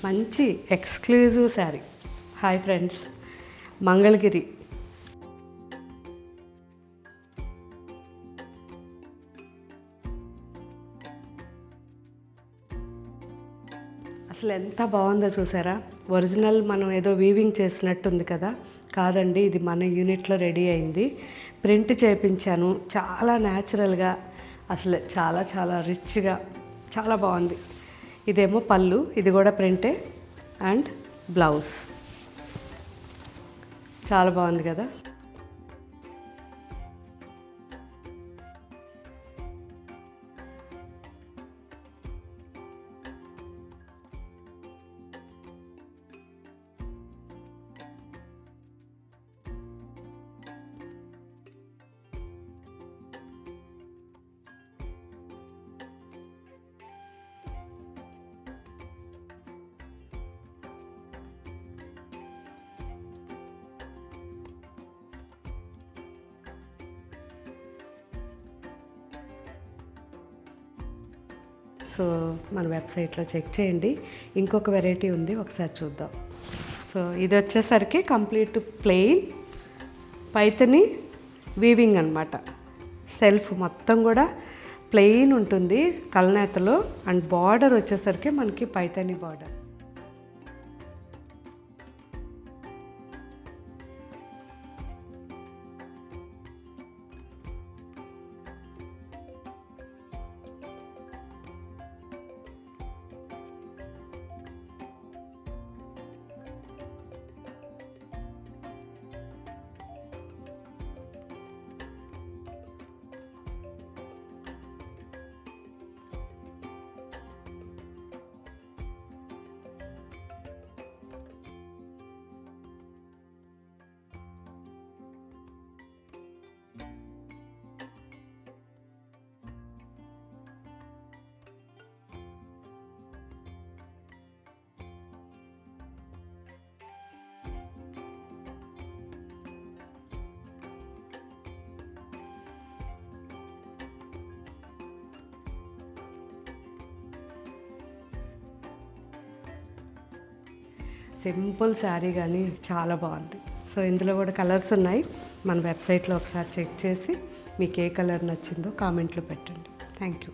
మంచి exclusive sari. Hi friends, Mangalagiri అసలు ఎంత బాగుందో చూసారా. ఒరిజినల్ మనం ఏదో వీవింగ్ చేసినట్టుంది కదా. కాదండి, ఇది మన యూనిట్లో రెడీ అయింది. ప్రింట్ చేయించాను, చాలా న్యాచురల్గా, అసలు చాలా చాలా రిచ్గా చాలా బాగుంది. ఇదేమో పళ్ళు, ఇది కూడా ప్రింటే, అండ్ బ్లౌజ్ చాలా బాగుంది కదా. సో మన వెబ్సైట్లో చెక్ చేయండి. ఇంకొక వెరైటీ ఉంది, ఒకసారి చూద్దాం. సో ఇది వచ్చేసరికి కంప్లీట్ ప్లెయిన్ పైతని వీవింగ్ అనమాట. సెల్ఫ్ మొత్తం కూడా ప్లెయిన్ ఉంటుంది కల్నేతలో, అండ్ బార్డర్ వచ్చేసరికి మనకి పైతని బార్డర్. సింపుల్ శారీ కానీ చాలా బాగుంది. సో ఇందులో కూడా కలర్స్ ఉన్నాయి. మన వెబ్సైట్లో ఒకసారి చెక్ చేసి మీకు ఏ కలర్ నచ్చిందో కామెంట్లో పెట్టండి. Thank you.